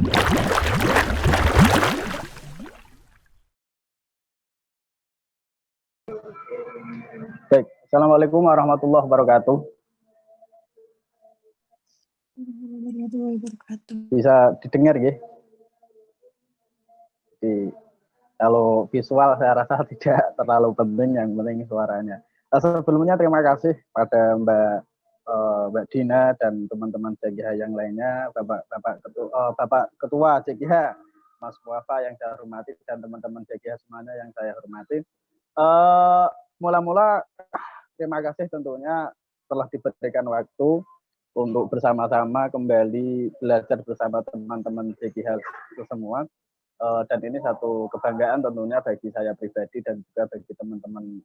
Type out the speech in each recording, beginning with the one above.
Baik, Assalamualaikum warahmatullahi wabarakatuh. Bisa didengar ya? Jadi, kalau visual saya rasa tidak terlalu penting, yang penting suaranya. Sebelumnya terima kasih pada Mbak Dina dan teman-teman CGH yang lainnya, Bapak Ketua CGH, Mas Wafa yang saya hormati, dan teman-teman CGH semuanya yang saya hormati. Mula-mula terima kasih tentunya telah diberikan waktu untuk bersama-sama kembali belajar bersama teman-teman CGH itu semua. Dan ini satu kebanggaan tentunya bagi saya pribadi dan juga bagi teman-teman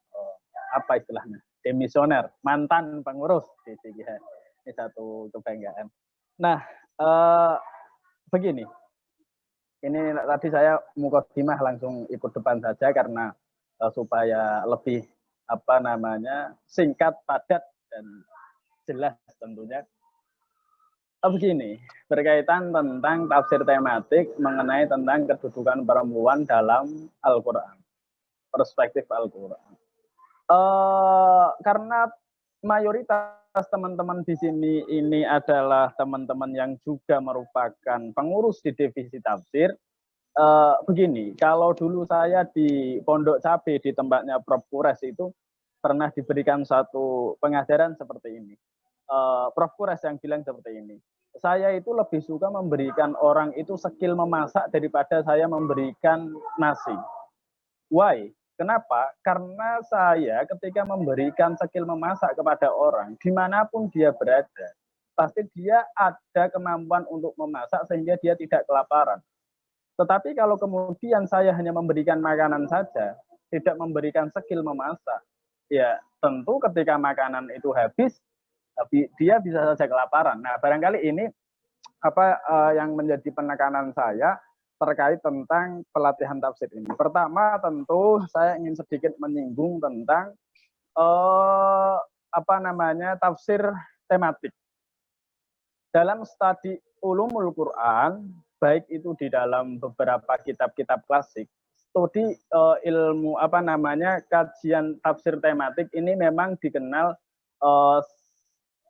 apa istilahnya, demisioner, mantan pengurus di CGH. Ini satu kebanggaan. Nah, begini, ini tadi saya mukadimah langsung ikut depan saja karena supaya lebih singkat, padat, dan jelas tentunya. Begini, berkaitan tentang tafsir tematik mengenai tentang kedudukan perempuan dalam Al-Quran, perspektif Al-Quran. Karena mayoritas teman-teman di sini ini adalah teman-teman yang juga merupakan pengurus di divisi tafsir. Begini, kalau dulu saya di Pondok Cabe di tempatnya Prof. Kures itu pernah diberikan satu pengajaran seperti ini. Prof. Kures yang bilang seperti ini. Saya itu lebih suka memberikan orang itu skill memasak daripada saya memberikan nasi. Why? Kenapa? Karena saya ketika memberikan skill memasak kepada orang, dimanapun dia berada, pasti dia ada kemampuan untuk memasak sehingga dia tidak kelaparan. Tetapi kalau kemudian saya hanya memberikan makanan saja, tidak memberikan skill memasak, ya tentu ketika makanan itu habis, dia bisa saja kelaparan. Nah, barangkali ini yang menjadi penekanan saya terkait tentang pelatihan tafsir ini. Pertama, tentu saya ingin sedikit menyinggung tentang tafsir tematik. Dalam studi ulumul Quran, baik itu di dalam beberapa kitab-kitab klasik, studi ilmu kajian tafsir tematik ini memang dikenal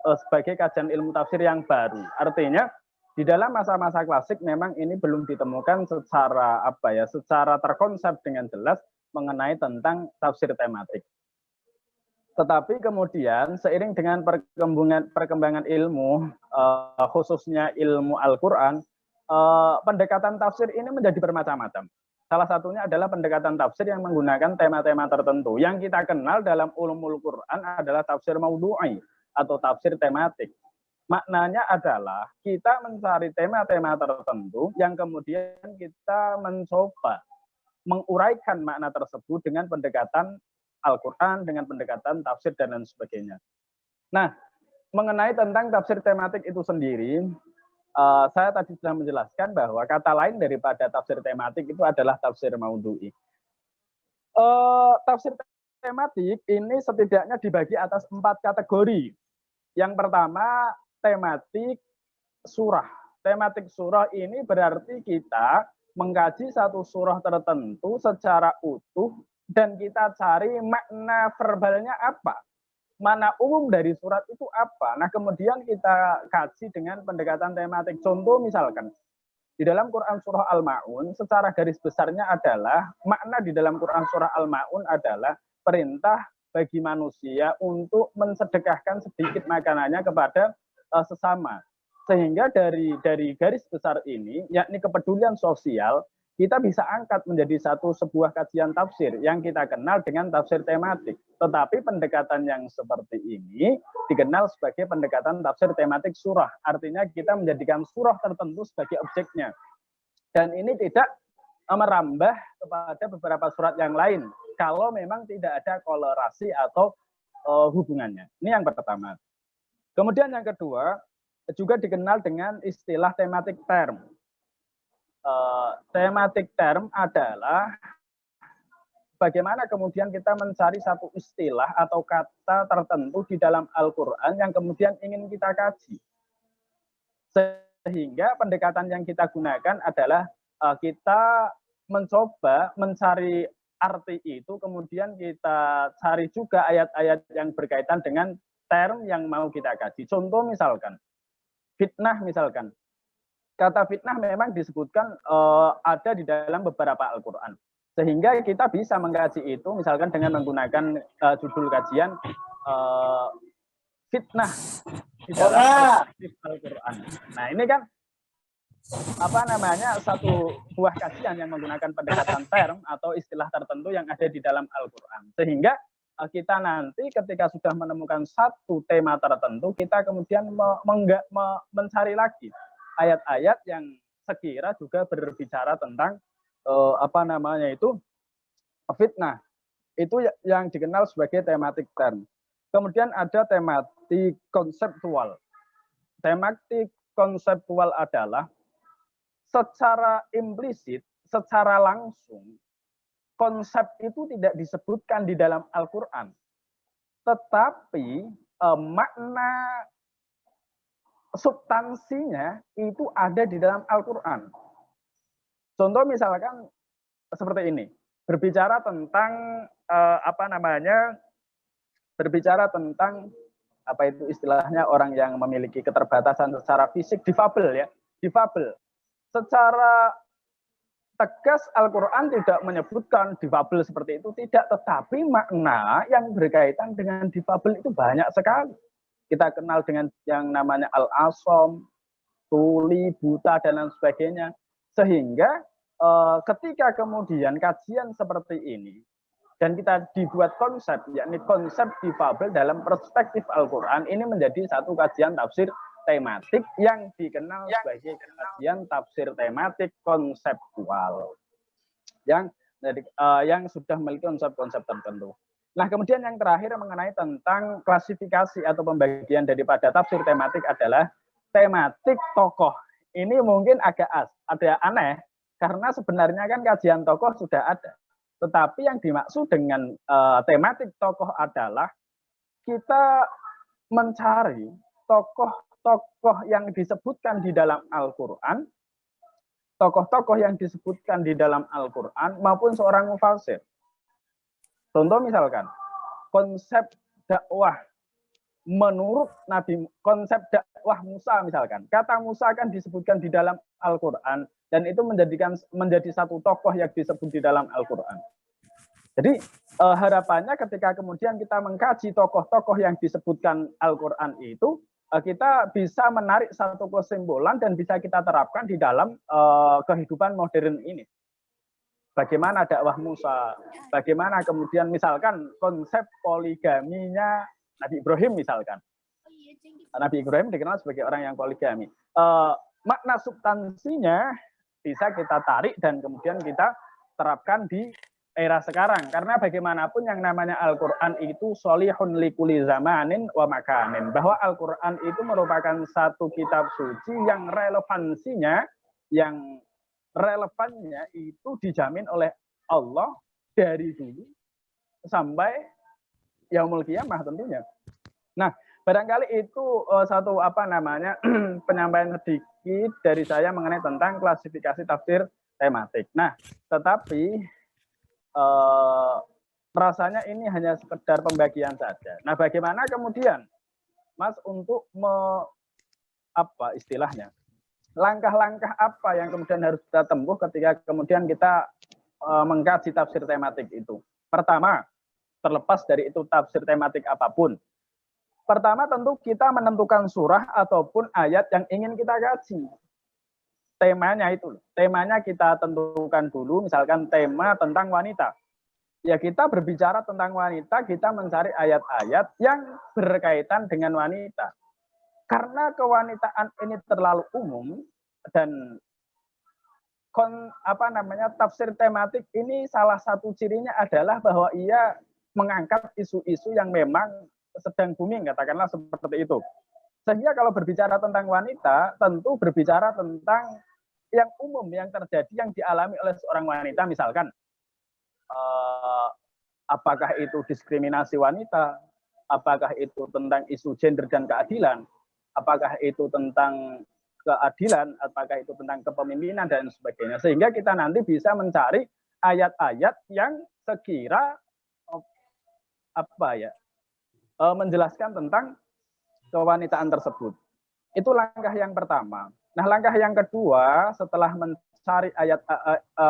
sebagai kajian ilmu tafsir yang baru. Artinya di dalam masa-masa klasik memang ini belum ditemukan secara terkonsep dengan jelas mengenai tentang tafsir tematik. Tetapi kemudian seiring dengan perkembangan ilmu, khususnya ilmu Al-Quran, pendekatan tafsir ini menjadi bermacam-macam. Salah satunya adalah pendekatan tafsir yang menggunakan tema-tema tertentu. Yang kita kenal dalam ulumul Quran adalah tafsir maudhu'i atau tafsir tematik. Maknanya adalah kita mencari tema-tema tertentu yang kemudian kita mencoba menguraikan makna tersebut dengan pendekatan Al-Quran, dengan pendekatan tafsir dan lain sebagainya. Nah, mengenai tentang tafsir tematik itu sendiri, saya tadi sudah menjelaskan bahwa kata lain daripada tafsir tematik itu adalah tafsir maudhu'i. Tafsir tematik ini setidaknya dibagi atas 4 kategori. Yang pertama, tematik surah. Tematik surah ini berarti kita mengkaji satu surah tertentu secara utuh dan kita cari makna verbalnya apa, mana umum dari surat itu apa. Nah, kemudian kita kaji dengan pendekatan tematik. Contoh misalkan di dalam Quran surah Al-Ma'un secara garis besarnya adalah makna di dalam Quran surah Al-Ma'un adalah perintah bagi manusia untuk mensedekahkan sedikit makanannya kepada sesama. Sehingga dari garis besar ini, yakni kepedulian sosial, kita bisa angkat menjadi sebuah kajian tafsir yang kita kenal dengan tafsir tematik. Tetapi pendekatan yang seperti ini dikenal sebagai pendekatan tafsir tematik surah. Artinya kita menjadikan surah tertentu sebagai objeknya. Dan ini tidak merambah kepada beberapa surat yang lain kalau memang tidak ada kolerasi atau hubungannya. Ini yang pertama. Kemudian yang kedua, juga dikenal dengan istilah thematic term. Thematic term adalah bagaimana kemudian kita mencari satu istilah atau kata tertentu di dalam Al-Quran yang kemudian ingin kita kaji. Sehingga pendekatan yang kita gunakan adalah kita mencoba mencari arti itu, kemudian kita cari juga ayat-ayat yang berkaitan dengan term yang mau kita kaji. Contoh misalkan, fitnah misalkan. Kata fitnah memang disebutkan ada di dalam beberapa Al-Quran. Sehingga kita bisa mengkaji itu misalkan dengan menggunakan judul kajian fitnah di dalam Al-Quran. Nah ini kan satu buah kajian yang menggunakan pendekatan term atau istilah tertentu yang ada di dalam Al-Quran. Sehingga kita nanti ketika sudah menemukan satu tema tertentu, kita kemudian mencari lagi ayat-ayat yang sekira juga berbicara tentang fitnah. Itu yang dikenal sebagai tematik term. Kemudian ada tematik konseptual. Tematik konseptual adalah secara implisit, secara langsung, konsep itu tidak disebutkan di dalam Al-Quran. Tetapi makna substansinya itu ada di dalam Al-Quran. Contoh misalkan seperti ini, berbicara tentang berbicara tentang apa itu istilahnya orang yang memiliki keterbatasan secara fisik, difabel ya, difabel. Secara tegas Al-Quran tidak menyebutkan difabel seperti itu, tidak, tetapi makna yang berkaitan dengan difabel itu banyak sekali. Kita kenal dengan yang namanya al-asom, tuli, buta, dan lain sebagainya. Sehingga ketika kemudian kajian seperti ini, dan kita dibuat konsep, yakni konsep difabel dalam perspektif Al-Quran, ini menjadi satu kajian tafsir tematik yang dikenal sebagai kajian tafsir tematik konseptual yang sudah memiliki konsep-konsep tertentu. Nah, kemudian yang terakhir mengenai tentang klasifikasi atau pembagian daripada tafsir tematik adalah tematik tokoh. Ini mungkin agak aneh karena sebenarnya kan kajian tokoh sudah ada. Tetapi yang dimaksud dengan tematik tokoh adalah kita mencari tokoh-tokoh yang disebutkan di dalam Al-Quran, tokoh-tokoh yang disebutkan di dalam Al-Quran maupun seorang mufasir. Contoh misalkan, konsep dakwah menurut Nabi, konsep dakwah Musa misalkan. Kata Musa kan disebutkan di dalam Al-Quran, dan itu menjadi satu tokoh yang disebut di dalam Al-Quran. Jadi harapannya ketika kemudian kita mengkaji tokoh-tokoh yang disebutkan Al-Quran itu, kita bisa menarik satu kesimpulan dan bisa kita terapkan di dalam kehidupan modern ini. Bagaimana dakwah Musa, bagaimana kemudian misalkan konsep poligaminya Nabi Ibrahim misalkan. Nabi Ibrahim dikenal sebagai orang yang poligami. Makna substansinya bisa kita tarik dan kemudian kita terapkan di era sekarang. Karena bagaimanapun yang namanya Al-Quran itu solihun likuli zamanin wa makanin. Bahwa Al-Quran itu merupakan satu kitab suci yang relevannya itu dijamin oleh Allah dari dulu sampai yaumul qiyamah tentunya. Nah, barangkali itu satu penyampaian sedikit dari saya mengenai tentang klasifikasi tafsir tematik. Nah, tetapi rasanya ini hanya sekedar pembagian saja. Nah, bagaimana kemudian Mas untuk langkah-langkah apa yang kemudian harus kita tempuh ketika kemudian kita mengkaji tafsir tematik itu? Pertama, terlepas dari itu tafsir tematik apapun. Pertama tentu kita menentukan surah ataupun ayat yang ingin kita kaji. Temanya itu. Temanya kita tentukan dulu, misalkan tema tentang wanita. Ya kita berbicara tentang wanita, kita mencari ayat-ayat yang berkaitan dengan wanita. Karena kewanitaan ini terlalu umum dan tafsir tematik ini salah satu cirinya adalah bahwa ia mengangkat isu-isu yang memang sedang booming, katakanlah seperti itu. Sehingga kalau berbicara tentang wanita, tentu berbicara tentang yang umum yang terjadi, yang dialami oleh seorang wanita, misalkan apakah itu diskriminasi wanita, apakah itu tentang isu gender dan keadilan, apakah itu tentang keadilan, apakah itu tentang kepemimpinan dan sebagainya. Sehingga kita nanti bisa mencari ayat-ayat yang sekira menjelaskan tentang kewanitaan tersebut. Itu langkah yang pertama. Nah, langkah yang kedua setelah mencari ayat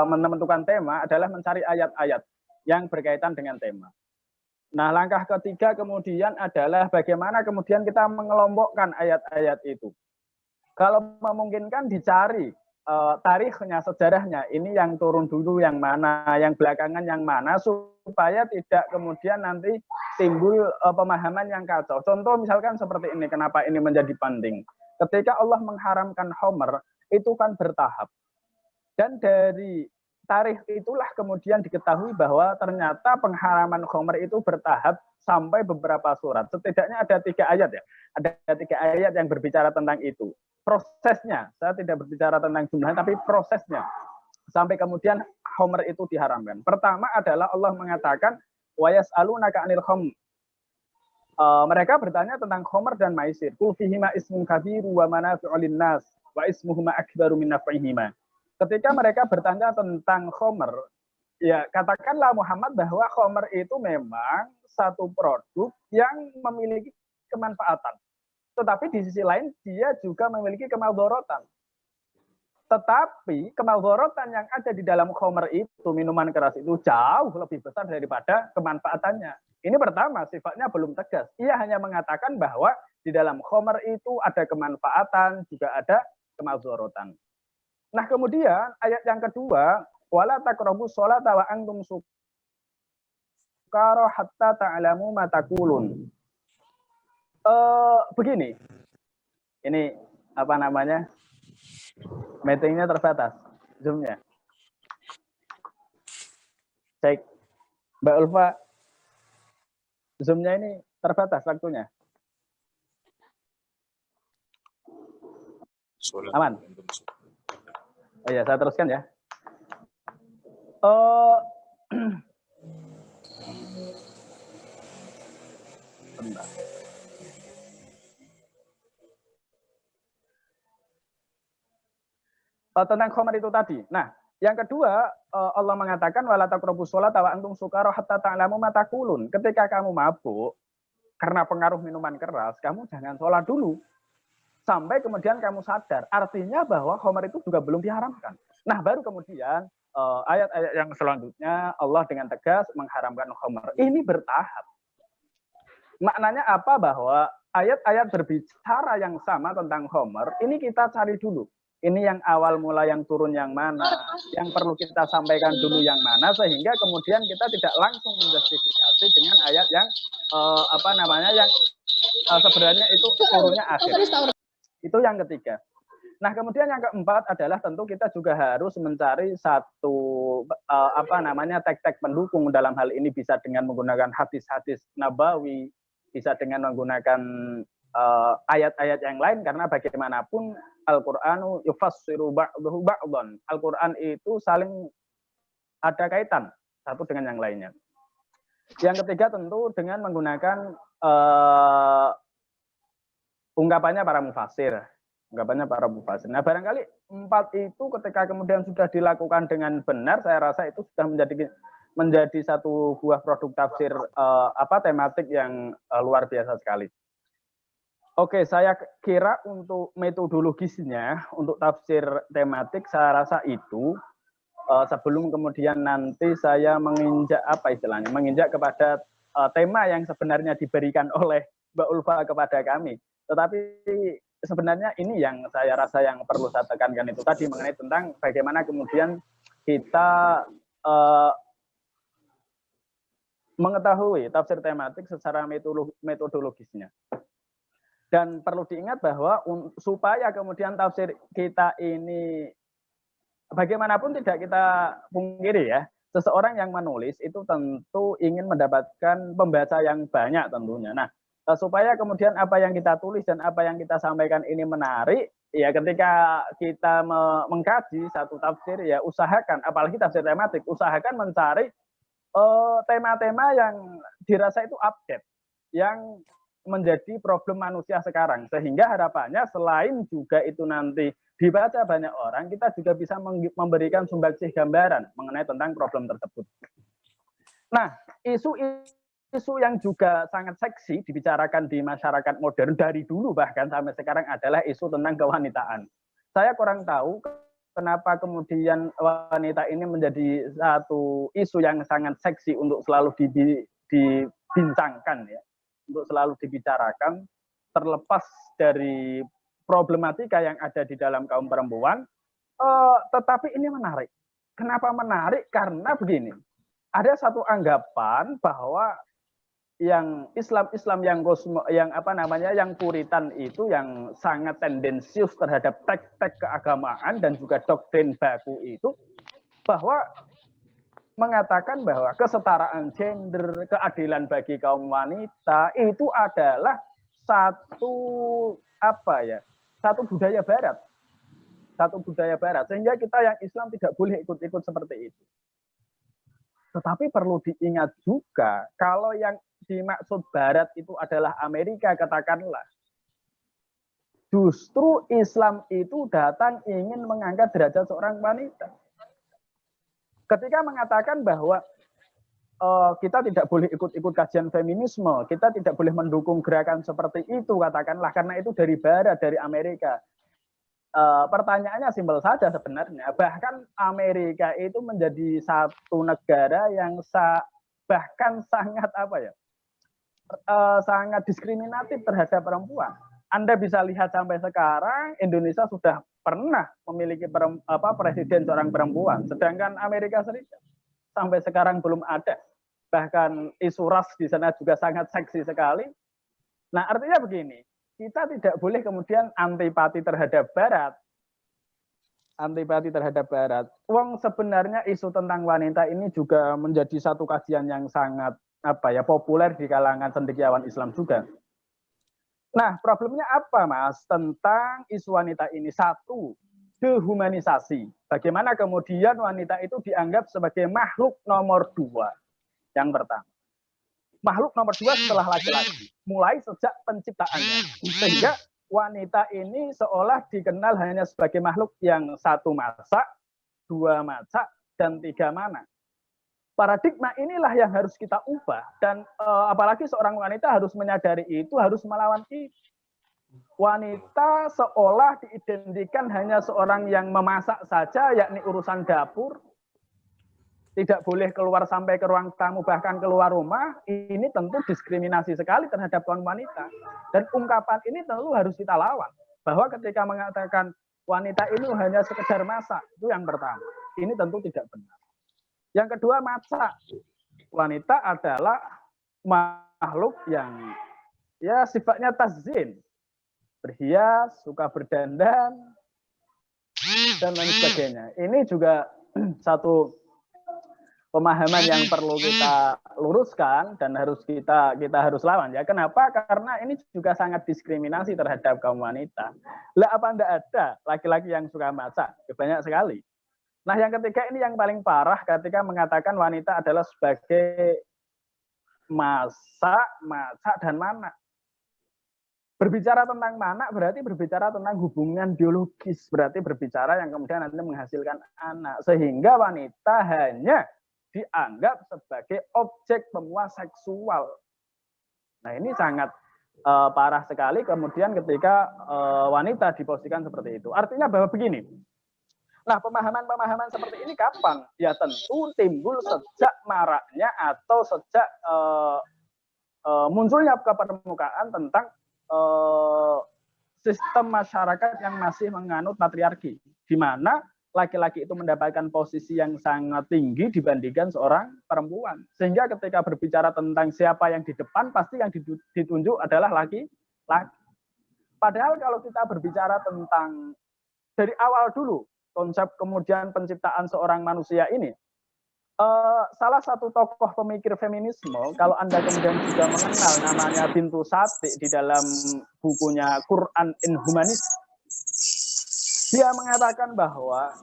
menentukan tema adalah mencari ayat-ayat yang berkaitan dengan tema. Nah, langkah ketiga kemudian adalah bagaimana kemudian kita mengelompokkan ayat-ayat itu. Kalau memungkinkan dicari tarikhnya, sejarahnya, ini yang turun dulu yang mana, yang belakangan yang mana, supaya tidak kemudian nanti timbul pemahaman yang kacau. Contoh misalkan seperti ini, kenapa ini menjadi penting. Ketika Allah mengharamkan khamr, itu kan bertahap. Dan dari tarikh itulah kemudian diketahui bahwa ternyata pengharaman khamr itu bertahap sampai beberapa surat. Setidaknya ada 3 ayat ya. Ada 3 ayat yang berbicara tentang itu. Prosesnya, saya tidak berbicara tentang jumlahnya, tapi prosesnya. Sampai kemudian khamr itu diharamkan. Pertama adalah Allah mengatakan, wa yas'alunaka 'anil khamr. Mereka bertanya tentang khamr dan maisir. Qul fihima ismun kabiru wa manafi'u lin-nas wa ismuhuma akbaru min naf'ihima. Ketika mereka bertanya tentang khamr, ya katakanlah Muhammad bahwa khamr itu memang satu produk yang memiliki kemanfaatan. Tetapi di sisi lain dia juga memiliki kemadharatan. Tetapi kemadharatan yang ada di dalam khamr itu, minuman keras itu jauh lebih besar daripada kemanfaatannya. Ini pertama, sifatnya belum tegas. Ia hanya mengatakan bahwa di dalam khamr itu ada kemanfaatan, juga ada kemadharatan. Nah, kemudian ayat yang kedua, wala taqrabus sholata wa antum sukara hatta ta'lamu ma taqulun. Begini. Ini apa namanya? Meetingnya terbatas, Zoom-nya. Cek. Mbak Ulfa, Zoom-nya ini terbatas waktunya. Aman? Oh ya, saya teruskan ya. Bentar. Tentang khamr itu tadi. Nah, yang kedua Allah mengatakan wala taqrabus sholata wa antum sukara hatta ta'lamu ma taqulun. Ketika kamu mabuk karena pengaruh minuman keras, kamu jangan sholat dulu sampai kemudian kamu sadar. Artinya bahwa khamr itu juga belum diharamkan. Nah, baru kemudian ayat-ayat yang selanjutnya Allah dengan tegas mengharamkan khamr. Ini bertahap. Maknanya apa? Bahwa ayat-ayat berbicara yang sama tentang khamr, ini kita cari dulu. Ini yang awal mula yang turun yang mana, yang perlu kita sampaikan dulu yang mana, sehingga kemudian kita tidak langsung menjustifikasi dengan ayat yang yang sebenarnya itu turunnya akhir. Itu yang ketiga. Nah, kemudian yang keempat adalah tentu kita juga harus mencari satu teks-teks pendukung. Dalam hal ini bisa dengan menggunakan hadis-hadis nabawi, bisa dengan menggunakan ayat-ayat yang lain, karena bagaimanapun Al-Qur'anu yufassiru ba'dahu ba'dhan. Al-Qur'an itu saling ada kaitan satu dengan yang lainnya. Yang ketiga tentu dengan menggunakan ungkapannya para mufassir. Nah, barangkali 4 itu ketika kemudian sudah dilakukan dengan benar, saya rasa itu sudah menjadi satu buah produk tafsir tematik yang luar biasa sekali. Oke, saya kira untuk metodologisnya, untuk tafsir tematik, saya rasa itu sebelum kemudian nanti saya menginjak kepada tema yang sebenarnya diberikan oleh Mbak Ulfa kepada kami. Tetapi sebenarnya ini yang saya rasa yang perlu saya tekankan itu tadi, mengenai tentang bagaimana kemudian kita mengetahui tafsir tematik secara metodologisnya. Dan perlu diingat bahwa supaya kemudian tafsir kita ini bagaimanapun tidak kita pungkiri ya, seseorang yang menulis itu tentu ingin mendapatkan pembaca yang banyak tentunya. Nah, supaya kemudian apa yang kita tulis dan apa yang kita sampaikan ini menarik, ya ketika kita mengkaji satu tafsir, ya usahakan, apalagi tafsir tematik, usahakan mencari tema-tema yang dirasa itu update, yang menjadi problem manusia sekarang. Sehingga harapannya selain juga itu nanti dibaca banyak orang, kita juga bisa memberikan sumbangsih gambaran mengenai tentang problem tersebut. Nah, isu yang juga sangat seksi dibicarakan di masyarakat modern dari dulu bahkan sampai sekarang adalah isu tentang kewanitaan. Saya kurang tahu kenapa kemudian wanita ini menjadi satu isu yang sangat seksi untuk selalu dibincangkan ya, untuk selalu dibicarakan terlepas dari problematika yang ada di dalam kaum perempuan. Tetapi ini menarik. Kenapa menarik? Karena begini, ada satu anggapan bahwa yang Islam yang puritan itu yang sangat tendensius terhadap teks-teks keagamaan dan juga doktrin baku itu, bahwa mengatakan bahwa kesetaraan gender, keadilan bagi kaum wanita itu adalah satu budaya barat. Satu budaya barat, sehingga kita yang Islam tidak boleh ikut-ikut seperti itu. Tetapi perlu diingat juga, kalau yang dimaksud barat itu adalah Amerika, katakanlah. Justru Islam itu datang ingin mengangkat derajat seorang wanita. Ketika mengatakan bahwa kita tidak boleh ikut-ikut kajian feminisme, kita tidak boleh mendukung gerakan seperti itu, katakanlah, karena itu dari barat, dari Amerika. Pertanyaannya simpel saja sebenarnya. Bahkan Amerika itu menjadi satu negara yang bahkan sangat sangat diskriminatif terhadap perempuan. Anda bisa lihat sampai sekarang Indonesia sudah pernah memiliki presiden seorang perempuan, sedangkan Amerika Serikat sampai sekarang belum ada. Bahkan isu ras di sana juga sangat seksi sekali. Nah, artinya begini, kita tidak boleh kemudian antipati terhadap Barat. Antipati terhadap Barat. Wong sebenarnya isu tentang wanita ini juga menjadi satu kajian yang sangat populer di kalangan cendekiawan Islam juga. Nah, problemnya apa, Mas, tentang isu wanita ini? Satu, dehumanisasi. Bagaimana kemudian wanita itu dianggap sebagai makhluk nomor 2. Yang pertama. Makhluk nomor 2 setelah laki-laki, mulai sejak penciptaannya. Sehingga wanita ini seolah dikenal hanya sebagai makhluk yang 1 masak, 2 masak, dan 3 mana. Paradigma inilah yang harus kita ubah, dan apalagi seorang wanita harus menyadari itu, harus melawan itu. Wanita seolah diidentikan hanya seorang yang memasak saja, yakni urusan dapur, tidak boleh keluar sampai ke ruang tamu, bahkan keluar rumah. Ini tentu diskriminasi sekali terhadap kaum wanita. Dan ungkapan ini tentu harus kita lawan. Bahwa ketika mengatakan wanita ini hanya sekedar masak, itu yang pertama. Ini tentu tidak benar. Yang kedua, masak. Wanita adalah makhluk yang ya sifatnya tazin, berhias, suka berdandan, dan lain sebagainya. Ini juga satu pemahaman yang perlu kita luruskan dan harus kita harus lawan ya. Kenapa? Karena ini juga sangat diskriminasi terhadap kaum wanita. Lah, apa enggak ada laki-laki yang suka masak? Ya, banyak sekali. Nah, yang ketiga ini yang paling parah ketika mengatakan wanita adalah sebagai masak, dan manak. Berbicara tentang manak berarti berbicara tentang hubungan biologis, berarti berbicara yang kemudian nanti menghasilkan anak, sehingga wanita hanya dianggap sebagai objek pemuas seksual. Nah, ini sangat parah sekali kemudian ketika wanita diposisikan seperti itu. Artinya bahwa begini. Nah, pemahaman-pemahaman seperti ini kapan? Ya tentu timbul sejak maraknya atau sejak munculnya ke permukaan tentang sistem masyarakat yang masih menganut patriarki, di mana laki-laki itu mendapatkan posisi yang sangat tinggi dibandingkan seorang perempuan. Sehingga ketika berbicara tentang siapa yang di depan, pasti yang ditunjuk adalah laki-laki. Padahal kalau kita berbicara tentang dari awal dulu, konsep kemudian penciptaan seorang manusia ini, salah satu tokoh pemikir feminisme, kalau Anda kemudian juga mengenal namanya Bintu Sati di dalam bukunya Quran in Humanism, dia mengatakan bahwa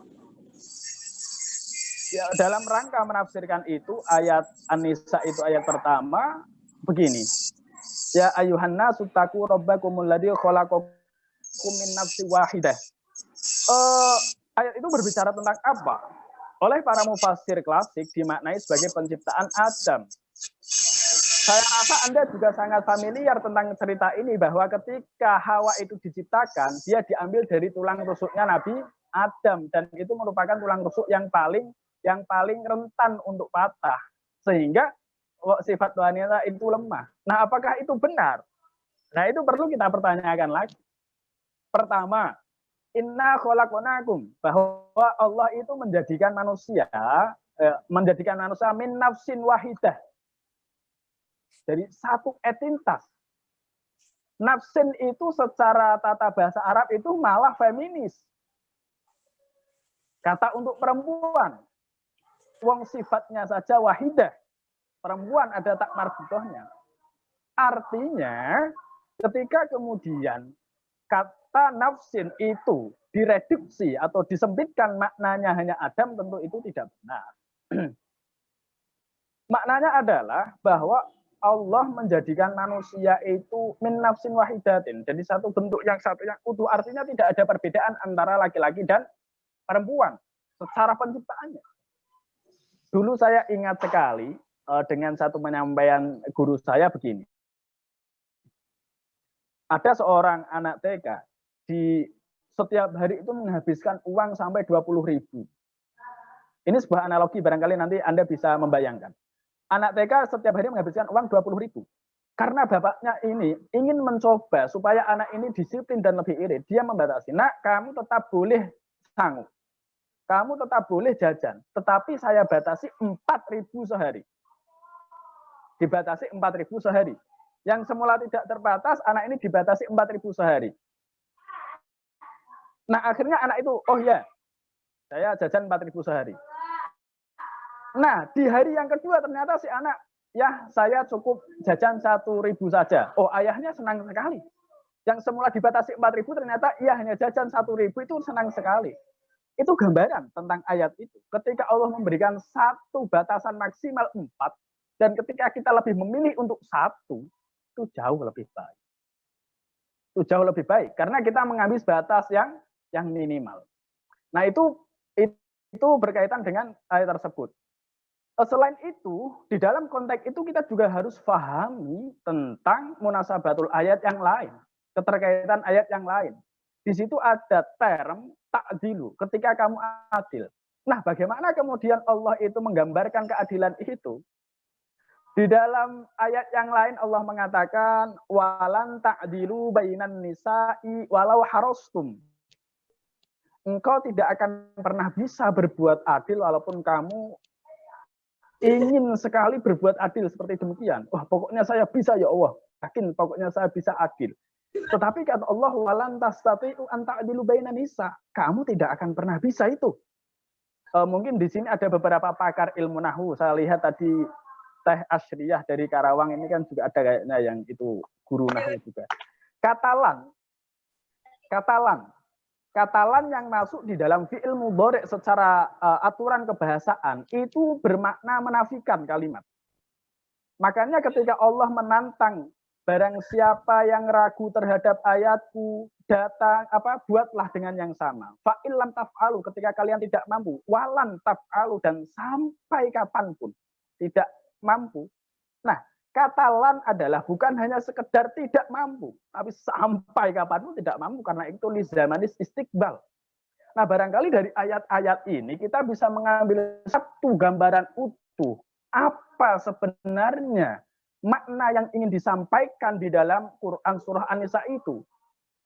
ya, dalam rangka menafsirkan itu ayat An-Nisa itu ayat pertama begini. Ya ayuhan nasu taqu rabbakumul ladzi khalaqakum min nafsin wahidah. Ayat itu berbicara tentang apa? Oleh para mufassir klasik dimaknai sebagai penciptaan Adam. Saya rasa Anda juga sangat familiar tentang cerita ini, bahwa ketika Hawa itu diciptakan, dia diambil dari tulang rusuknya Nabi Adam, dan itu merupakan tulang rusuk yang paling rentan untuk patah, sehingga sifat wanita itu lemah. Nah, apakah itu benar? Nah, itu perlu kita pertanyakan lagi. Pertama, inna khalaqnakum, bahwa Allah itu menjadikan manusia min nafsin wahidah, dari satu entitas. Nafsin itu secara tata bahasa Arab itu malah feminis. Kata untuk perempuan. Wong sifatnya saja wahidah. Perempuan ada tak marbutohnya. Artinya, ketika kemudian kata nafsin itu direduksi atau disempitkan maknanya hanya Adam, tentu itu tidak benar. Maknanya adalah bahwa Allah menjadikan manusia itu min nafsin wahidatin, jadi satu bentuk yang utuh, artinya tidak ada perbedaan antara laki-laki dan perempuan secara penciptaannya. Dulu saya ingat sekali dengan satu penyampaian guru saya begini. Ada seorang anak TK di setiap hari itu menghabiskan uang sampai 20.000. Ini sebuah analogi, barangkali nanti Anda bisa membayangkan. Anak TK setiap hari menghabiskan uang 20.000. Karena bapaknya ini ingin mencoba supaya anak ini disiplin dan lebih irit, dia membatasi. Nak, kamu tetap boleh sanggup. Kamu tetap boleh jajan, tetapi saya batasi 4.000 sehari. Dibatasi 4.000 sehari. Yang semula tidak terbatas, anak ini dibatasi 4.000 sehari. Nah, akhirnya anak itu, oh ya, saya jajan 4.000 sehari. Nah, di hari yang kedua ternyata si anak, ya saya cukup jajan 1.000 saja. Oh, ayahnya senang sekali. Yang semula dibatasi 4.000 ternyata ia hanya jajan 1.000, itu senang sekali. Itu gambaran tentang ayat itu. Ketika Allah memberikan satu batasan maksimal 4, dan ketika kita lebih memilih untuk 1, itu jauh lebih baik. Itu jauh lebih baik, karena kita mengambil batas yang minimal. Nah, itu berkaitan dengan ayat tersebut. Selain itu, di dalam konteks itu kita juga harus pahami tentang munasabatul ayat yang lain, keterkaitan ayat yang lain. Di situ ada term ta'dilu, ketika kamu adil. Nah, bagaimana kemudian Allah itu menggambarkan keadilan itu? Di dalam ayat yang lain Allah mengatakan walan ta'dilu bainan nisa'i walau harastum. Engkau tidak akan pernah bisa berbuat adil walaupun kamu ingin sekali berbuat adil seperti demikian. Wah, pokoknya saya bisa ya Allah. Yakin pokoknya saya bisa adil. Tetapi kata Allah, walan tastati'u an ta'dilu bainan nisa. Kamu tidak akan pernah bisa itu. Mungkin di sini ada beberapa pakar ilmu nahwu. Saya lihat tadi Teh Asriyah dari Karawang ini kan juga ada kayaknya yang itu guru nahwu juga. Katalan yang masuk di dalam fi'il mudhari' secara aturan kebahasaan itu bermakna menafikan kalimat. Makanya ketika Allah menantang barang siapa yang ragu terhadap ayatku, datang buatlah dengan yang sama. Fa'il lam taf'alu, ketika kalian tidak mampu, walan taf'alu, dan sampai kapanpun tidak mampu. Nah, katalan adalah bukan hanya sekedar tidak mampu, tapi sampai kapanpun tidak mampu, karena itu li zamanis istiqbal. Nah, barangkali dari ayat-ayat ini kita bisa mengambil satu gambaran utuh apa sebenarnya makna yang ingin disampaikan di dalam Quran surah An-Nisa itu.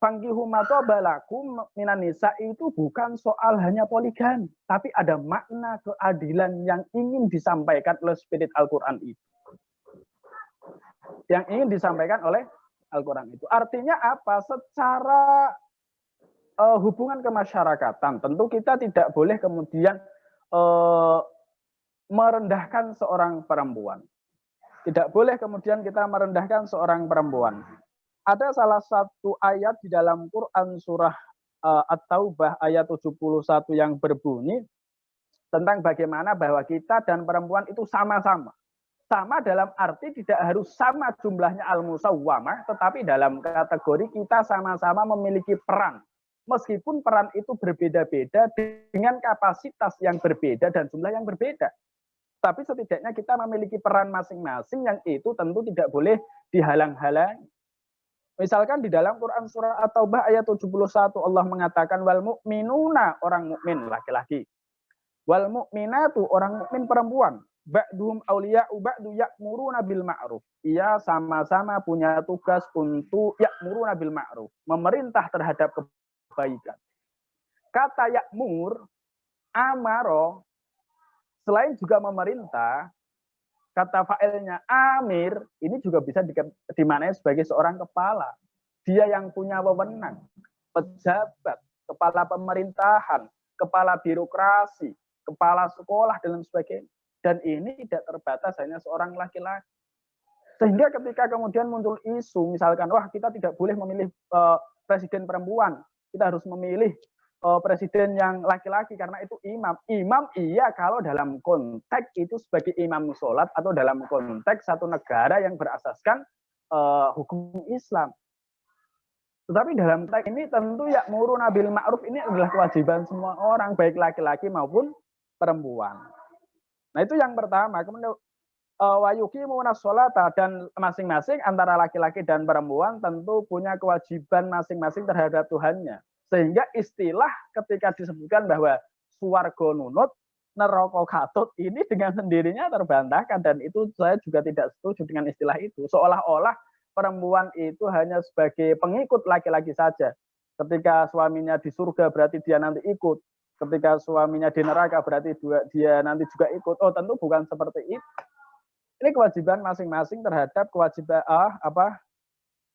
Fankihu ma taba lakum minan nisa itu bukan soal hanya poligami, tapi ada makna keadilan yang ingin disampaikan oleh spirit Al-Quran itu. Yang ingin disampaikan oleh Al-Quran itu. Artinya apa? Secara hubungan kemasyarakatan, tentu kita tidak boleh kemudian merendahkan seorang perempuan. Tidak boleh kemudian kita merendahkan seorang perempuan. Ada salah satu ayat di dalam Quran surah At-Taubah ayat 71 yang berbunyi tentang bagaimana bahwa kita dan perempuan itu sama-sama. Sama dalam arti tidak harus sama jumlahnya al-musawwamah, tetapi dalam kategori kita sama-sama memiliki peran. Meskipun peran itu berbeda-beda dengan kapasitas yang berbeda dan jumlah yang berbeda. Tapi setidaknya kita memiliki peran masing-masing yang itu tentu tidak boleh dihalang-halangi. Misalkan di dalam Quran surah At-Taubah ayat 71 Allah mengatakan wal mu'minuna, orang mukmin laki-laki. Wal mu'minatu, orang mukmin perempuan. Ba'duhum awliya'u ba'du ya'muruna bil ma'ruf. Ia sama-sama punya tugas untuk ya'muruna bil ma'ruf, memerintah terhadap kebaikan. Kata ya'mur, amaro, selain juga memerintah, kata fa'ilnya amir, ini juga bisa dimaknai sebagai seorang kepala. Dia yang punya wewenang, pejabat, kepala pemerintahan, kepala birokrasi, kepala sekolah, dan sebagainya. Dan ini tidak terbatas hanya seorang laki-laki. Sehingga ketika kemudian muncul isu, misalkan, wah kita tidak boleh memilih presiden perempuan, kita harus memilih presiden yang laki-laki karena itu imam. Imam iya kalau dalam konteks itu sebagai imam sholat atau dalam konteks satu negara yang berasaskan hukum Islam. Tetapi dalam teks ini tentu ya'muruna bil ma'ruf ini adalah kewajiban semua orang, baik laki-laki maupun perempuan. Nah itu yang pertama. Kemudian wayuqimuna sholata, dan masing-masing antara laki-laki dan perempuan tentu punya kewajiban masing-masing terhadap Tuhannya. Sehingga istilah ketika disebutkan bahwa suwargo nunut, neraka katut, ini dengan sendirinya terbantahkan, dan itu saya juga tidak setuju dengan istilah itu. Seolah-olah perempuan itu hanya sebagai pengikut laki-laki saja. Ketika suaminya di surga berarti dia nanti ikut. Ketika suaminya di neraka berarti dia nanti juga ikut. Oh, tentu bukan seperti itu. Ini kewajiban masing-masing terhadap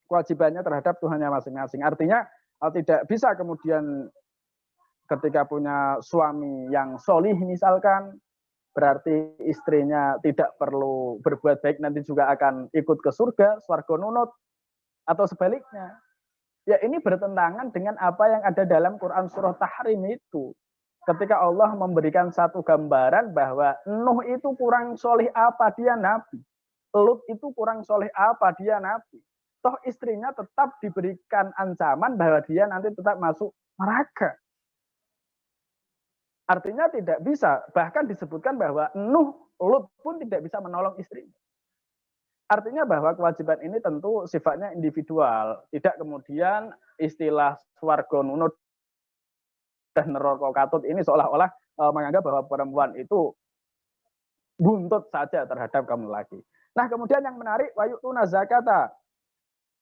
kewajibannya terhadap Tuhannya masing-masing. Artinya tidak bisa kemudian ketika punya suami yang solih misalkan, berarti istrinya tidak perlu berbuat baik, nanti juga akan ikut ke surga, swarga nunut, atau sebaliknya. Ya ini bertentangan dengan apa yang ada dalam Quran surah Tahrim itu. Ketika Allah memberikan satu gambaran bahwa Nuh itu kurang solih apa, dia nabi. Lut itu kurang solih apa, dia nabi. Toh istrinya tetap diberikan ancaman bahwa dia nanti tetap masuk neraka. Artinya tidak bisa, bahkan disebutkan bahwa Nuh, Lut pun tidak bisa menolong istrinya. Artinya bahwa kewajiban ini tentu sifatnya individual. Tidak kemudian istilah swarga nunut dan neraka katut ini seolah-olah menganggap bahwa perempuan itu buntut saja terhadap kaum laki. Nah kemudian yang menarik, wayu'tuna zakata.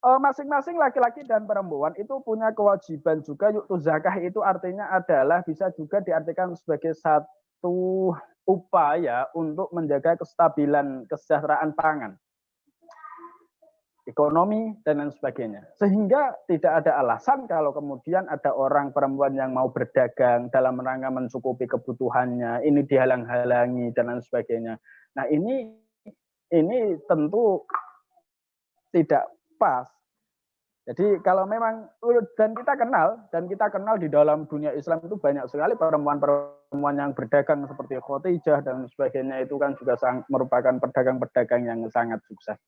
Masing-masing laki-laki dan perempuan itu punya kewajiban juga. Yu'tu zakah itu artinya adalah bisa juga diartikan sebagai satu upaya untuk menjaga kestabilan kesejahteraan pangan, ekonomi, dan lain sebagainya. Sehingga tidak ada alasan kalau kemudian ada orang perempuan yang mau berdagang dalam rangka mencukupi kebutuhannya, ini dihalang-halangi, dan lain sebagainya. Nah ini tentu tidak pas. Jadi kalau memang, dan kita kenal di dalam dunia Islam itu banyak sekali perempuan-perempuan yang berdagang seperti Khadijah dan sebagainya, itu kan juga merupakan pedagang-pedagang yang sangat sukses.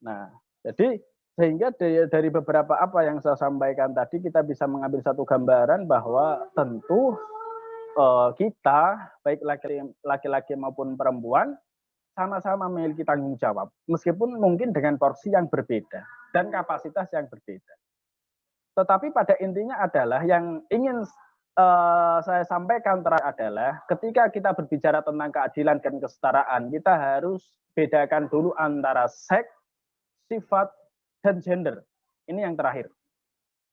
Nah, jadi sehingga dari beberapa apa yang saya sampaikan tadi kita bisa mengambil satu gambaran bahwa tentu kita baik laki-laki maupun perempuan sama-sama memiliki tanggung jawab, meskipun mungkin dengan porsi yang berbeda dan kapasitas yang berbeda. Tetapi pada intinya adalah yang ingin saya sampaikan terakhir adalah ketika kita berbicara tentang keadilan dan kesetaraan, kita harus bedakan dulu antara seks, sifat, dan gender. Ini yang terakhir.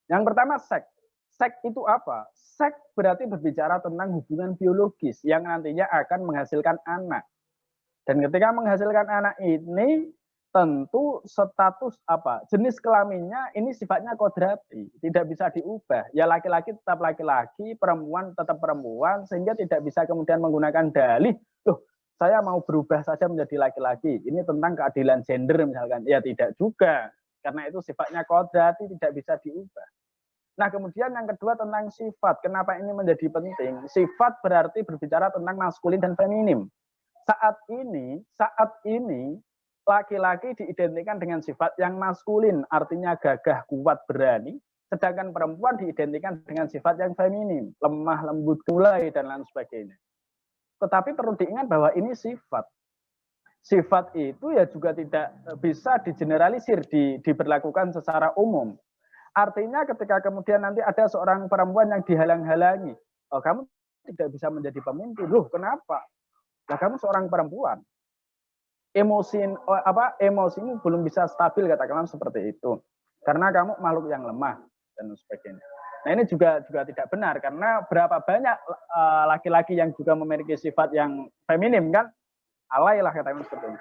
Yang pertama seks. Seks itu apa? Seks berarti berbicara tentang hubungan biologis yang nantinya akan menghasilkan anak. Dan ketika menghasilkan anak ini tentu status jenis kelaminnya ini sifatnya kodrati, tidak bisa diubah. Ya laki-laki tetap laki-laki, perempuan tetap perempuan, sehingga tidak bisa kemudian menggunakan dalih, loh saya mau berubah saja menjadi laki-laki. Ini tentang keadilan gender misalkan. Ya tidak juga, karena itu sifatnya kodrati, tidak bisa diubah. Nah kemudian yang kedua tentang sifat. Kenapa ini menjadi penting? Sifat berarti berbicara tentang maskulin dan feminim. Saat ini laki-laki diidentikan dengan sifat yang maskulin, artinya gagah, kuat, berani, sedangkan perempuan diidentikan dengan sifat yang feminim, lemah, lembut, mulai, dan lain sebagainya. Tetapi perlu diingat bahwa ini sifat. Sifat itu ya juga tidak bisa digeneralisir, diberlakukan secara umum. Artinya ketika kemudian nanti ada seorang perempuan yang dihalang-halangi, oh kamu tidak bisa menjadi pemimpin, loh kenapa? Nah kamu seorang perempuan, emosimu belum bisa stabil katakanlah seperti itu, karena kamu makhluk yang lemah dan sebagainya. Nah ini juga tidak benar karena berapa banyak laki-laki yang juga memiliki sifat yang feminim kan, alay lah katakanlah seperti itu.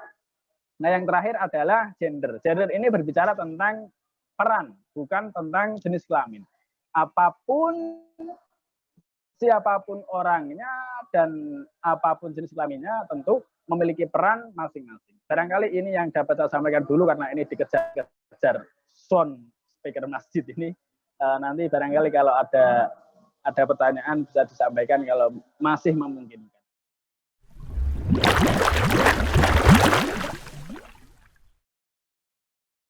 Nah yang terakhir adalah gender. Gender ini berbicara tentang peran, bukan tentang jenis kelamin. Siapapun orangnya dan apapun jenis kelaminnya tentu memiliki peran masing-masing. Barangkali ini yang dapat saya sampaikan dulu karena ini dikejar-kejar sound speaker masjid ini. Nanti barangkali kalau ada pertanyaan bisa disampaikan kalau masih memungkinkan.